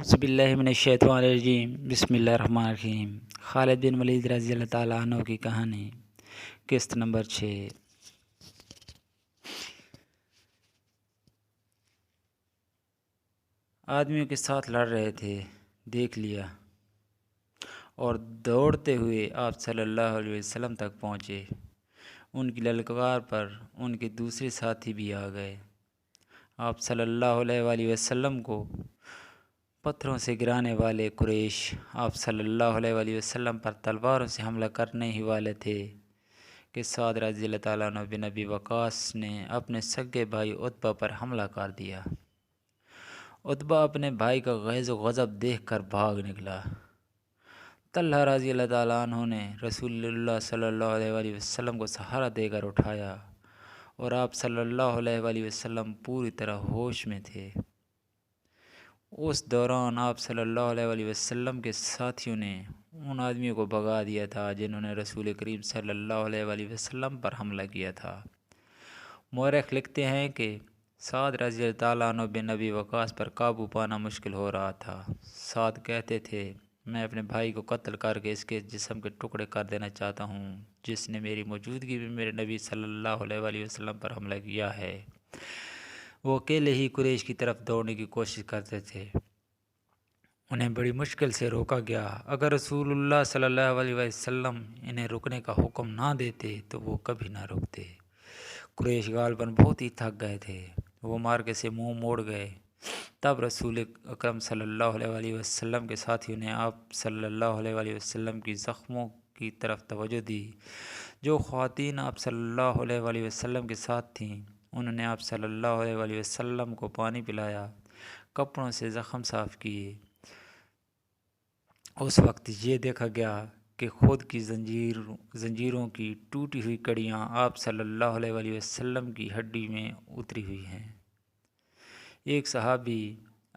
اعوذ باللہ من الشیطان الرجیم، بسم اللہ الرحمن الرحیم۔ خالد بن ولید رضی اللہ تعالیٰ عنہ کی کہانی، قسط نمبر 6۔ آدمیوں کے ساتھ لڑ رہے تھے، دیکھ لیا اور دوڑتے ہوئے آپ صلی اللہ علیہ وسلم تک پہنچے۔ ان کی للکار پر ان کے دوسرے ساتھی بھی آ گئے۔ آپ صلی اللہ علیہ وآلہ وسلم کو پتھروں سے گرانے والے قریش آپ صلی اللہ علیہ وآلہ وسلم پر تلواروں سے حملہ کرنے ہی والے تھے کہ سعد رضی اللہ تعالیٰ عنہ بن ابی وقاص نے اپنے سگے بھائی عتبہ پر حملہ کر دیا۔ عتبہ اپنے بھائی کا غیظ و غضب دیکھ کر بھاگ نکلا۔ طلحہ رضی اللہ تعالیٰ عنہ نے رسول اللہ صلی اللہ علیہ وآلہ وسلم کو سہارا دے کر اٹھایا اور آپ صلی اللہ علیہ وآلہ وسلم پوری طرح ہوش میں تھے۔ اس دوران آپ صلی اللہ علیہ وآلہ وسلم کے ساتھیوں نے ان آدمیوں کو بھگا دیا تھا جنہوں نے رسول کریم صلی اللہ علیہ وآلہ وسلم پر حملہ کیا تھا۔ مورخ لکھتے ہیں کہ سعد رضی اللہ تعالیٰ عنہ بن ابی وقاص پر قابو پانا مشکل ہو رہا تھا۔ سعد کہتے تھے، میں اپنے بھائی کو قتل کر کے اس کے جسم کے ٹکڑے کر دینا چاہتا ہوں جس نے میری موجودگی میں میرے نبی صلی اللہ علیہ وآلہ وسلم پر حملہ کیا ہے۔ وہ اکیلے ہی قریش کی طرف دوڑنے کی کوشش کرتے تھے۔ انہیں بڑی مشکل سے روکا گیا۔ اگر رسول اللہ صلی اللہ علیہ وسلم انہیں رکنے کا حکم نہ دیتے تو وہ کبھی نہ رکتے۔ قریش غالباً بہت ہی تھک گئے تھے، وہ مارکے سے منہ موڑ گئے۔ تب رسول اکرم صلی اللہ علیہ وآلہ وسلم کے ساتھیوں نے آپ صلی اللہ علیہ وآلہ وسلم کی زخموں کی طرف توجہ دی۔ جو خواتین آپ صلی اللہ علیہ وآلہ وسلم کے ساتھ تھیں انہوں نے آپ صلی اللہ علیہ وآلہ وسلم کو پانی پلایا، کپڑوں سے زخم صاف کیے۔ اس وقت یہ دیکھا گیا کہ خود کی زنجیروں کی ٹوٹی ہوئی کڑیاں آپ صلی اللہ علیہ وآلہ وسلم کی ہڈی میں اتری ہوئی ہیں۔ ایک صحابی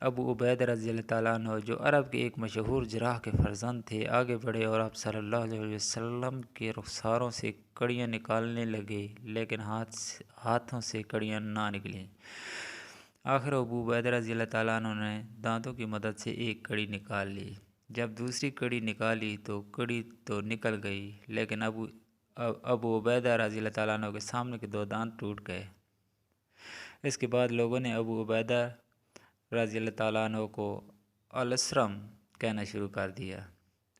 ابو عبیدہ رضی اللہ تعالیٰ عنہ جو عرب کے ایک مشہور جراح کے فرزند تھے آگے بڑھے اور آپ صلی اللہ علیہ وسلم کے رخساروں سے کڑیاں نکالنے لگے، لیکن ہاتھوں سے کڑیاں نہ نکلیں۔ آخر ابو عبیدہ رضی اللہ تعالیٰ عنہ نے دانتوں کی مدد سے ایک کڑی نکال لی۔ جب دوسری کڑی نکالی تو کڑی تو نکل گئی، لیکن ابو عبیدہ رضی اللہ تعالیٰ عنہ کے سامنے کے 2 دانت ٹوٹ گئے۔ اس کے بعد لوگوں نے ابو عبیدہ رضی اللہ تعالیٰ عنہ کو الاسرم کہنا شروع کر دیا۔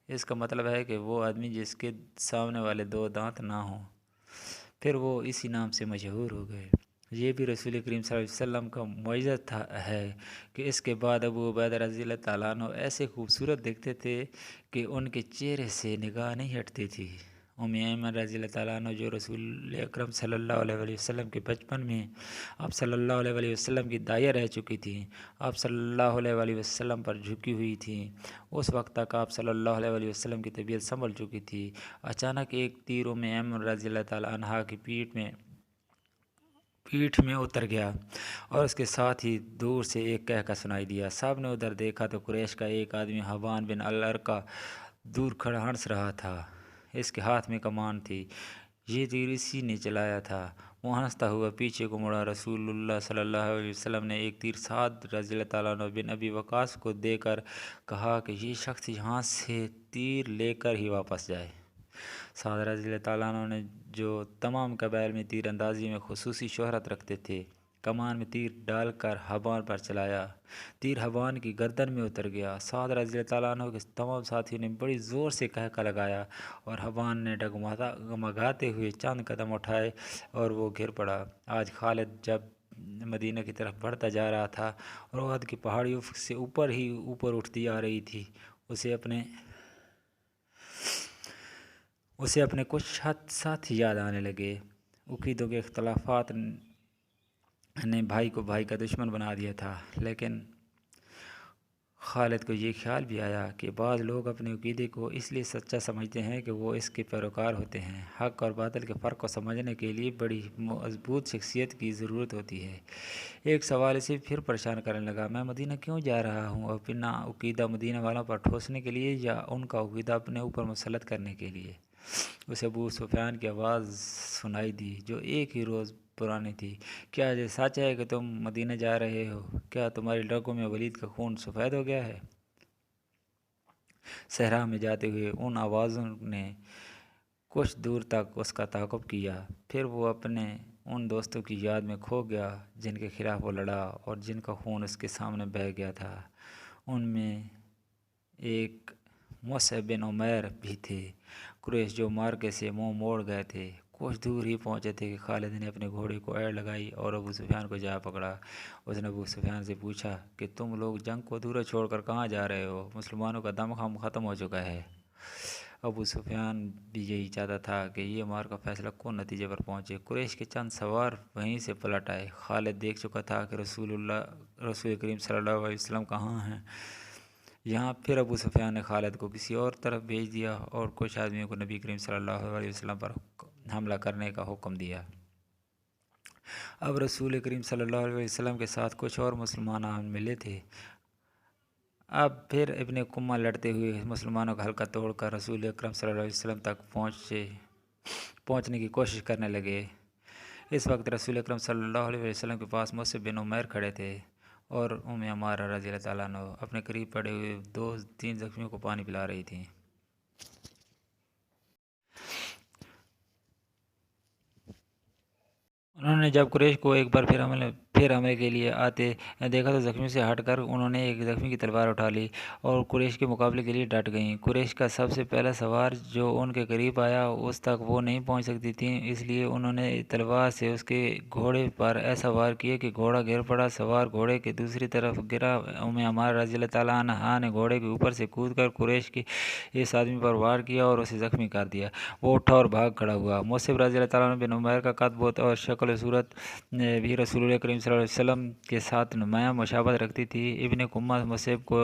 اس کا مطلب ہے کہ وہ آدمی جس کے سامنے والے 2 دانت نہ ہوں۔ پھر وہ اسی نام سے مشہور ہو گئے۔ یہ بھی رسول کریم صلی اللہ علیہ وسلم کا معجزہ ہے کہ اس کے بعد ابو عبیدہ رضی اللہ تعالیٰ عنہ ایسے خوبصورت دکھتے تھے کہ ان کے چہرے سے نگاہ نہیں ہٹتی تھی۔ ایمن رضی اللہ تعالیٰ عنہ جو رسول اکرم صلی اللہ علیہ وآلہ وسلم کے بچپن میں آپ صلی اللہ علیہ وآلہ وسلم کی دائیا رہ چکی تھیں، آپ صلی اللہ علیہ وآلہ وسلم پر جھکی ہوئی تھیں۔ اس وقت تک آپ صلی اللہ علیہ وآلہ وسلم کی طبیعت سنبھل چکی تھی۔ اچانک ایک تیر ایمن رضی اللہ تعالیٰ عنہ کی پیٹھ میں اتر گیا اور اس کے ساتھ ہی دور سے ایک کہکہ سنائی دیا۔ سب نے ادھر دیکھا تو قریش کا ایک آدمی حبان بن الارقہ دور کھڑا ہنس رہا تھا۔ اس کے ہاتھ میں کمان تھی، یہ تیر اسی نے چلایا تھا۔ وہ ہنستا ہوا پیچھے کو مڑا۔ رسول اللہ صلی اللہ علیہ وسلم نے ایک تیر سعد رضی اللہ تعالیٰ عنہ بن ابی وقاص کو دے کر کہا کہ یہ شخص یہاں سے تیر لے کر ہی واپس جائے۔ سعد رضی اللہ تعالیٰ عنہ نے جو تمام قبائل میں تیر اندازی میں خصوصی شہرت رکھتے تھے، کمان میں تیر ڈال کر حبان پر چلایا۔ تیر حبان کی گردن میں اتر گیا۔ سعد رضی اللہ تعالیٰ عنہ کے تمام ساتھیوں نے بڑی زور سے کہکہ لگایا اور حبان نے ڈگمگاتے ہوئے چند قدم اٹھائے اور وہ گر پڑا۔ آج خالد جب مدینہ کی طرف بڑھتا جا رہا تھا اور احد کی پہاڑی افق سے اوپر ہی اوپر اٹھتی آ رہی تھی، اسے اپنے کچھ ساتھی یاد آنے لگے۔ عقیدوں کے اختلافات نے بھائی کو بھائی کا دشمن بنا دیا تھا، لیکن خالد کو یہ خیال بھی آیا کہ بعض لوگ اپنے عقیدے کو اس لیے سچا سمجھتے ہیں کہ وہ اس کے پیروکار ہوتے ہیں۔ حق اور باطل کے فرق کو سمجھنے کے لیے بڑی مضبوط شخصیت کی ضرورت ہوتی ہے۔ ایک سوال اسے پھر پریشان کرنے لگا، میں مدینہ کیوں جا رہا ہوں؟ اپنا عقیدہ مدینہ والوں پر ٹھوسنے کے لیے یا ان کا عقیدہ اپنے اوپر مسلط کرنے کے لیے؟ اسے ابو سفیان کی آواز سنائی دی جو ایک ہی روز پرانی تھی، کیا یہ سچ ہے کہ تم مدینہ جا رہے ہو؟ کیا تمہاری رگوں میں ولید کا خون سفید ہو گیا ہے؟ صحرا میں جاتے ہوئے ان آوازوں نے کچھ دور تک اس کا تعاقب کیا، پھر وہ اپنے ان دوستوں کی یاد میں کھو گیا جن کے خلاف وہ لڑا اور جن کا خون اس کے سامنے بہہ گیا تھا۔ ان میں ایک مصعب بن عمیر بھی تھے، قریش جو مارکے سے منہ موڑ گئے تھے۔ کچھ دور ہی پہنچے تھے کہ خالد نے اپنے گھوڑے کو ایڑ لگائی اور ابو سفیان کو جا پکڑا۔ اس نے ابو سفیان سے پوچھا کہ تم لوگ جنگ کو ادھورا چھوڑ کر کہاں جا رہے ہو؟ مسلمانوں کا دم ختم ہو چکا ہے۔ ابو سفیان بھی یہی چاہتا تھا کہ یہ معرکہ فیصلہ کن نتیجے پر پہنچے۔ قریش کے چند سوار وہیں سے پلٹ آئے۔ خالد دیکھ چکا تھا کہ رسول کریم صلی اللہ علیہ وسلم کہاں ہیں۔ یہاں پھر ابو سفیان نے خالد کو کسی اور طرف بھیج دیا اور کچھ آدمیوں کو نبی کریم صلی اللہ علیہ وسلم پر حملہ کرنے کا حکم دیا۔ اب رسول کریم صلی اللہ علیہ وسلم کے ساتھ کچھ اور مسلمان ملے تھے۔ اب پھر ابن کمہ لڑتے ہوئے مسلمانوں کا حلقہ توڑ کر رسول اکرم صلی اللہ علیہ وسلم تک پہنچنے کی کوشش کرنے لگے۔ اس وقت رسول اکرم صلی اللہ علیہ وسلم کے پاس مصعب بن عمیر کھڑے تھے اور عمارہ رضی اللہ تعالیٰ عنہ اپنے قریب پڑے ہوئے 2-3 زخمیوں کو پانی پلا رہی تھیں۔ انہوں نے جب قریش کو ایک بار پھر حملے کے لیے آتے دیکھا تو زخمیوں سے ہٹ کر انہوں نے ایک زخمی کی تلوار اٹھا لی اور قریش کے مقابلے کے لیے ڈٹ گئیں۔ قریش کا سب سے پہلا سوار جو ان کے قریب آیا اس تک وہ نہیں پہنچ سکتی تھیں، اس لیے انہوں نے تلوار سے اس کے گھوڑے پر ایسا وار کیا کہ گھوڑا گر پڑا۔ سوار گھوڑے کے دوسری طرف گرا۔ عمارہ رضی اللہ تعالیٰ عنہا نے گھوڑے کے اوپر سے کود کر قریش کے اس آدمی پر وار کیا اور اسے زخمی کر دیا۔ وہ اٹھا اور بھاگ کھڑا ہوا۔ مصعب رضی اللہ تعالیٰ عنہ بن عمیر کا قد بہت اور شکل و صورت بھی رسول کریم صلی اللہ علیہ وسلم کے ساتھ نمایاں مشابہت رکھتی تھی۔ ابن کمہ مصعب کو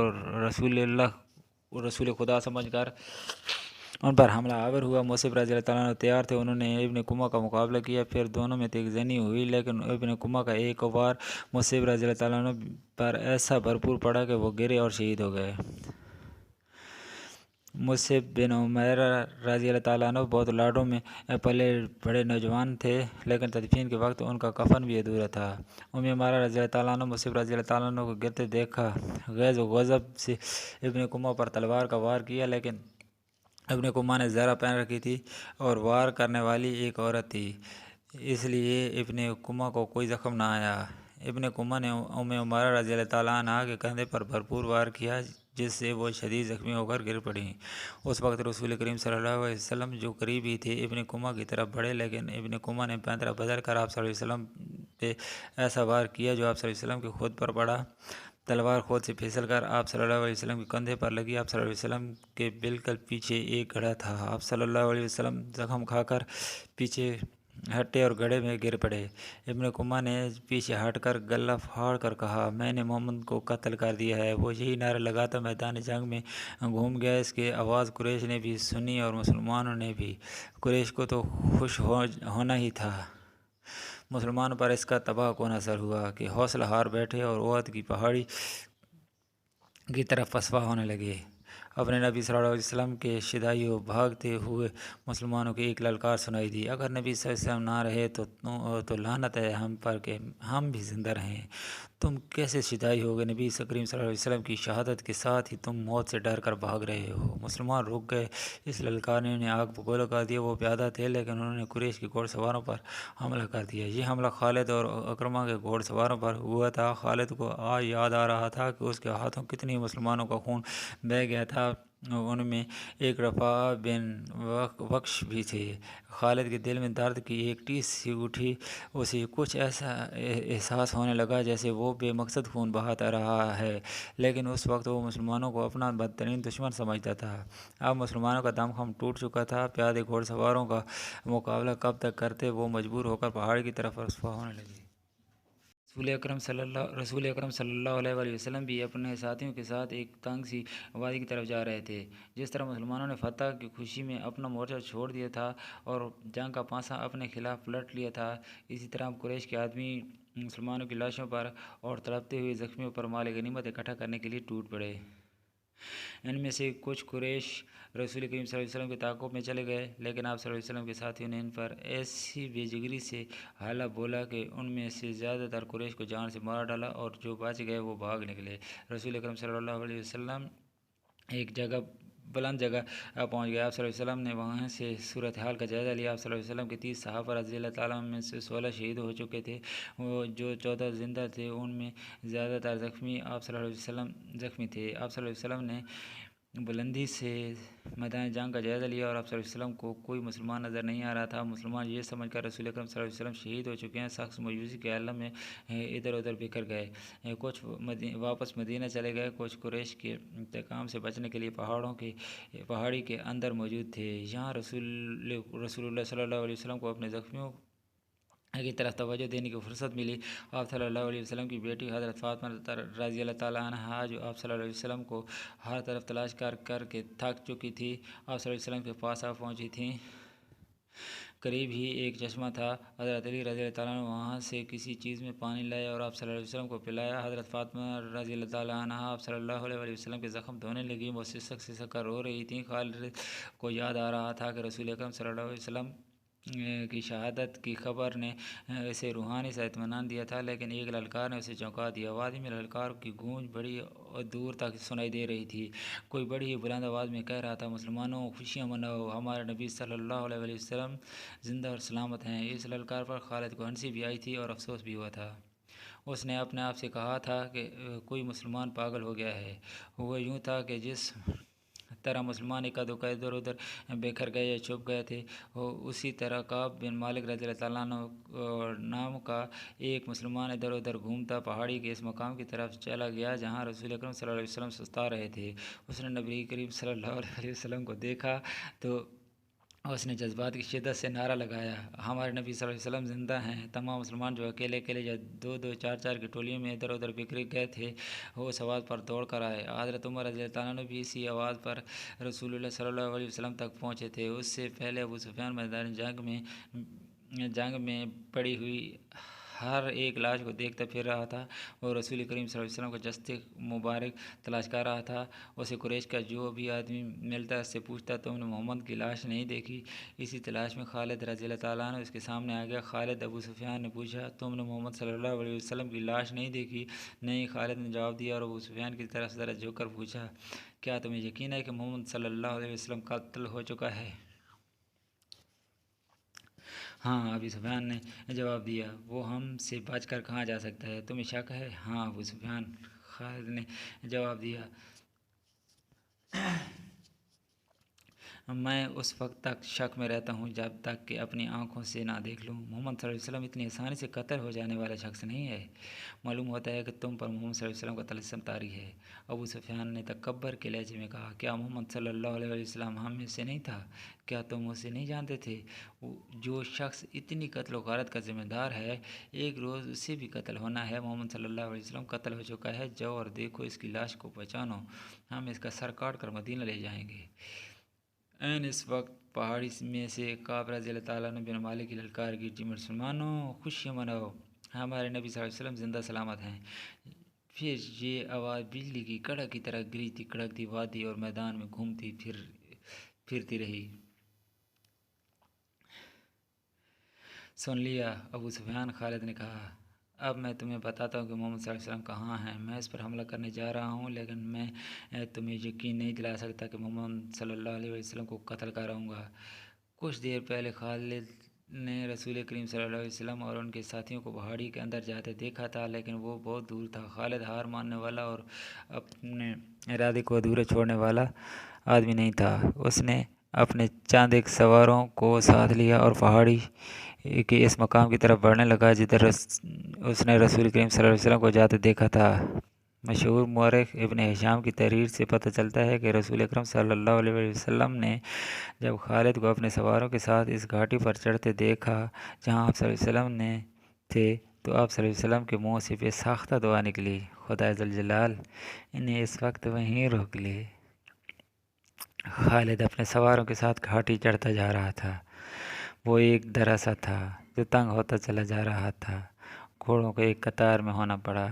رسول خدا سمجھ کر ان پر حملہ آور ہوا۔ مصعب رضی اللہ تعالیٰ عنہ تیار تھے، انہوں نے ابن کمہ کا مقابلہ کیا، پھر دونوں میں تیگ زنی ہوئی، لیکن ابن کمہ کا ایک وار مصعب رضی اللہ تعالیٰ عنہ پر ایسا بھرپور پڑا کہ وہ گرے اور شہید ہو گئے۔ مصعب بن عمیر رضی اللہ تعالیٰ عنہ بہت لاڈوں میں پلے بڑے نوجوان تھے، لیکن تدفین کے وقت ان کا کفن بھی ادھورا تھا۔ عمارہ رضی اللہ تعالیٰ عنہ مصعب رضی اللہ تعالیٰ عنہ کو گرتے دیکھا غیظ و غضب سے ابن کمہ پر تلوار کا وار کیا، لیکن ابن کمہ نے زرہ پہن رکھی تھی اور وار کرنے والی ایک عورت تھی، اس لیے ابن کمہ کو کوئی زخم نہ آیا۔ ابن کمہ نے عمارہ رضی اللہ تعالیٰ عنہ کے کندھے پر بھرپور وار کیا جس سے وہ شدید زخمی ہو کر گر پڑیں۔ اس وقت رسول کریم صلی اللہ علیہ وسلم جو قریب ہی تھے ابن کمہ کی طرف بڑھے، لیکن ابن کمہ نے پیندرا بدل کر آپ صلی اللہ علیہ وسلم پہ ایسا وار کیا جو آپ صلی اللہ علیہ وسلم کے خود پر پڑا۔ تلوار خود سے پھسل کر آپ صلی اللہ علیہ وسلم کے کندھے پر لگی۔ آپ صلی اللہ علیہ وسلم کے بالکل پیچھے ایک گڑھا تھا۔ آپ صلی اللہ علیہ وسلم زخم کھا کر پیچھے ہٹے اور گڑھے میں گر پڑے۔ ابن کمہ نے پیچھے ہٹ کر گلہ پھاڑ کر کہا، میں نے محمد کو قتل کر دیا ہے۔ وہ یہی نعرہ لگاتا میدان جنگ میں گھوم گیا۔ اس کی آواز قریش نے بھی سنی اور مسلمانوں نے بھی۔ قریش کو تو خوش ہونا ہی تھا، مسلمانوں پر اس کا تباہ کن اثر ہوا کہ حوصلہ ہار بیٹھے اور احد کی پہاڑی کی طرف پسپا ہونے لگے۔ اپنے نبی صلی اللہ علیہ وسلم کے شدائیوں بھاگتے ہوئے مسلمانوں کی ایک للکار سنائی دی، اگر نبی صلی اللہ علیہ وسلم نہ رہے تو لعنت ہے ہم پر کہ ہم بھی زندہ رہیں۔ تم کیسے شدائی ہوگے؟ نبی کریم صلی اللہ علیہ وسلم کی شہادت کے ساتھ ہی تم موت سے ڈر کر بھاگ رہے ہو۔ مسلمان رک گئے۔ اس للکارنے نے آگ بگولا کر دیا۔ وہ پیادہ تھے لیکن انہوں نے قریش کے گھوڑ سواروں پر حملہ کر دیا۔ یہ حملہ خالد اور اکرمہ کے گھوڑ سواروں پر ہوا تھا۔ خالد کو یاد آ رہا تھا کہ اس کے ہاتھوں کتنی مسلمانوں کا خون بہہ گیا تھا۔ ان میں ایک رفاع بن وقش بھی تھے۔ خالد کے دل میں درد کی ایک ٹیس سی اٹھی۔ اسے کچھ ایسا احساس ہونے لگا جیسے وہ بے مقصد خون بہاتا رہا ہے، لیکن اس وقت وہ مسلمانوں کو اپنا بدترین دشمن سمجھتا تھا۔ اب مسلمانوں کا دم ٹوٹ چکا تھا۔ پیادے گھوڑ سواروں کا مقابلہ کب تک کرتے؟ وہ مجبور ہو کر پہاڑ کی طرف رسوا ہونے لگے۔ رسول اکرم صلی اللہ علیہ وسلم بھی اپنے ساتھیوں کے ساتھ ایک تنگ سی وادی کی طرف جا رہے تھے۔ جس طرح مسلمانوں نے فتح کی خوشی میں اپنا مورچہ چھوڑ دیا تھا اور جنگ کا پانسا اپنے خلاف پلٹ لیا تھا، اسی طرح قریش کے آدمی مسلمانوں کی لاشوں پر اور تڑپتے ہوئے زخمیوں پر مال غنیمت اکٹھا کرنے کے لیے ٹوٹ پڑے۔ ان میں سے کچھ قریش رسول کریم صلی اللہ علیہ وسلم کے تعاقب میں چلے گئے، لیکن آپ صلی اللہ علیہ وسلم کے ساتھیوں نے ان پر ایسی بے جگری سے حملہ بولا کہ ان میں سے زیادہ تر قریش کو جان سے مار ڈالا اور جو بچ گئے وہ بھاگ نکلے۔ رسول اکرم صلی اللہ علیہ وسلم ایک جگہ بلند جگہ پہنچ گئے۔ آپ صلی اللہ علیہ وسلم نے وہاں سے صورتحال کا جائزہ لیا۔ آپ صلی اللہ علیہ وسلم کے 30 صحابہ رضی اللہ تعالیٰ میں سے 16 شہید ہو چکے تھے، وہ جو 14 زندہ تھے ان میں زیادہ تر زخمی زخمی تھے۔ آپ صلی اللہ علیہ وسلم نے بلندی سے میدان جنگ کا جائزہ لیا اور آپ صلی اللہ علیہ وسلم کو کوئی مسلمان نظر نہیں آ رہا تھا۔ مسلمان یہ سمجھ کر رسول اکرم صلی اللہ علیہ وسلم شہید ہو چکے ہیں سخت مایوسی کے عالم میں ادھر ادھر بکھر گئے۔ کچھ واپس مدینہ چلے گئے، کچھ قریش کے انتقام سے بچنے کے لیے پہاڑی کے اندر موجود تھے۔ یہاں رسول اللہ صلی اللہ علیہ وسلم کو اپنے زخمیوں کی طرف توجہ دینے کی فرصت ملی۔ آپ صلی اللہ علیہ وسلم کی بیٹی حضرت فاطمہ رضی اللہ تعالیٰ عنہا جو آپ صلی اللہ علیہ وسلم کو ہر طرف تلاش کر کے تھک چکی تھی، آپ صلی اللہ علیہ وسلم کے پاس آ پہنچی تھیں۔ قریب ہی ایک چشمہ تھا۔ حضرت علی رضی اللہ تعالیٰ عنہ وہاں سے کسی چیز میں پانی لایا اور آپ صلی اللہ علیہ وسلم کو پلایا۔ حضرت فاطمہ رضی اللہ تعالیٰ عنہا آپ صلی اللہ علیہ وسلم کے زخم دھونے لگیں، وہ سسک کر رو رہی تھیں۔ خالد کو یاد آ رہا تھا کہ رسول اکرم صلی اللہ علیہ وسلم کی شہادت کی خبر نے اسے روحانی سا اطمینان دیا تھا، لیکن ایک للکار نے اسے چونکا دیا۔ وادی میں للکار کی گونج بڑی دور تک سنائی دے رہی تھی۔ کوئی بڑی ہی بلند آواز میں کہہ رہا تھا، مسلمانوں خوشیاں مناؤ، ہمارے نبی صلی اللہ علیہ وسلم زندہ اور سلامت ہیں۔ اس للکار پر خالد کو ہنسی بھی آئی تھی اور افسوس بھی ہوا تھا۔ اس نے اپنے آپ سے کہا تھا کہ کوئی مسلمان پاگل ہو گیا ہے۔ وہ یوں تھا کہ جس طرح مسلمان اکا دکا ادھر ادھر بکھر گئے یا چھپ گئے تھے، اسی طرح کعب بن مالک رضی اللہ تعالیٰ عنہ نام کا ایک مسلمان ادھر ادھر گھومتا پہاڑی کے اس مقام کی طرف چلا گیا جہاں رسول اکرم صلی اللہ علیہ وسلم سستا رہے تھے۔ اس نے نبی کریم صلی اللہ علیہ وسلم کو دیکھا تو اس نے جذبات کی شدت سے نعرہ لگایا، ہمارے نبی صلی اللہ علیہ وسلم زندہ ہیں۔ تمام مسلمان جو اکیلے اکیلے یا دو دو چار چار کی ٹولیوں میں ادھر ادھر بکھر گئے تھے، وہ اس آواز پر دوڑ کر آئے۔ حضرت عمر رضی اللہ تعالیٰ عنہ بھی اسی آواز پر رسول اللہ صلی اللہ علیہ وسلم تک پہنچے تھے۔ اس سے پہلے ابو سفیان میدان جنگ میں پڑی ہوئی ہر ایک لاش کو دیکھتا پھر رہا تھا۔ وہ رسول کریم صلی اللہ علیہ وسلم کا جسد مبارک تلاش کر رہا تھا۔ اسے قریش کا جو بھی آدمی ملتا اس سے پوچھتا، تم نے محمد کی لاش نہیں دیکھی؟ اسی تلاش میں خالد رضی اللہ تعالیٰ عنہ اس کے سامنے آ گیا۔ خالد، ابو سفیان نے پوچھا، تم نے محمد صلی اللہ علیہ وسلم کی لاش نہیں دیکھی؟ نہیں، خالد نے جواب دیا اور ابو سفیان کی طرف ذرا جھک کر پوچھا، کیا تمہیں یقین ہے کہ محمد صلی اللہ علیہ وسلم قتل ہو چکا ہے؟ ہاں، ابو سفیان نے جواب دیا، وہ ہم سے بچ کر کہاں جا سکتا ہے؟ تمہیں شک ہے؟ ہاں ابو سفیان، خالد نے جواب دیا، میں اس وقت تک شک میں رہتا ہوں جب تک کہ اپنی آنکھوں سے نہ دیکھ لوں۔ محمد صلی اللہ علیہ وسلم اتنی آسانی سے قتل ہو جانے والا شخص نہیں ہے۔ معلوم ہوتا ہے کہ تم پر محمد صلی اللہ علیہ وسلم کا طلسم طاری ہے۔ ابو سفیان نے تکبر کے لہجے میں کہا، کیا محمد صلی اللہ علیہ وسلم ہم میں سے نہیں تھا؟ کیا تم اسے نہیں جانتے تھے؟ جو شخص اتنی قتل و غارت کا ذمہ دار ہے، ایک روز اسے بھی قتل ہونا ہے۔ محمد صلی اللہ علیہ وسلم قتل ہو چکا ہے، جاؤ اور دیکھو اس کی لاش کو پہچانو، ہم اس کا سر کاٹ کر مدینہ لے جائیں گے۔ اس وقت پہاڑی میں سے کعب رضی اللہ تعالیٰ عنہ بن مالک کی للکار گرجی، مسلمانوں خوشیاں مناؤ، ہمارے نبی صلی اللہ علیہ وسلم زندہ سلامت ہیں۔ پھر یہ آواز بجلی کی کڑک کی طرح گرجتی کڑکتی وادی اور میدان میں گھومتی پھرتی رہی۔ سن لیا ابو سفیان، خالد نے کہا، اب میں تمہیں بتاتا ہوں کہ محمد صلی اللہ علیہ وسلم کہاں ہیں۔ میں اس پر حملہ کرنے جا رہا ہوں، لیکن میں تمہیں یقین نہیں دلا سکتا کہ محمد صلی اللہ علیہ وسلم کو قتل کراؤں گا۔ کچھ دیر پہلے خالد نے رسول کریم صلی اللہ علیہ وسلم اور ان کے ساتھیوں کو پہاڑی کے اندر جاتے دیکھا تھا، لیکن وہ بہت دور تھا۔ خالد ہار ماننے والا اور اپنے ارادے کو ادھورا چھوڑنے والا آدمی نہیں تھا۔ اس نے اپنے چند ایک سواروں کو ساتھ لیا اور پہاڑی کے اس مقام کی طرف بڑھنے لگا جدھر اس نے رسول کریم صلی اللہ علیہ وسلم کو جاتے دیکھا تھا۔ مشہور مورخ ابن ہشام کی تحریر سے پتہ چلتا ہے کہ رسول اکرم صلی اللہ علیہ وسلم نے جب خالد کو اپنے سواروں کے ساتھ اس گھاٹی پر چڑھتے دیکھا جہاں آپ صلی اللہ علیہ وسلم نے تھے، تو آپ صلی اللہ علیہ وسلم کے منہ سے بے ساختہ دعا نکلی، خدا ذوالجلال انہیں اس وقت وہیں روک لے۔ خالد اپنے سواروں کے ساتھ گھاٹی چڑھتا جا رہا تھا۔ وہ ایک درہ سا تھا جو تنگ ہوتا چلا جا رہا تھا۔ گھوڑوں کو ایک قطار میں ہونا پڑا۔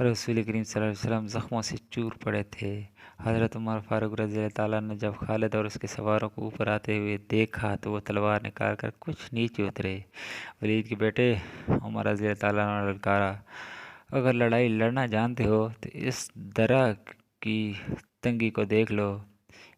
رسول کریم صلی اللہ علیہ وسلم زخموں سے چور پڑے تھے۔ حضرت عمر فاروق رضی اللہ تعالیٰ نے جب خالد اور اس کے سواروں کو اوپر آتے ہوئے دیکھا تو وہ تلوار نکال کر کچھ نیچے اترے۔ ولید کے بیٹے عمر رضی اللہ تعالیٰ نے للکارا، اگر لڑائی لڑنا جانتے ہو تو اس درہ کی تنگی کو دیکھ لو،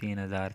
3000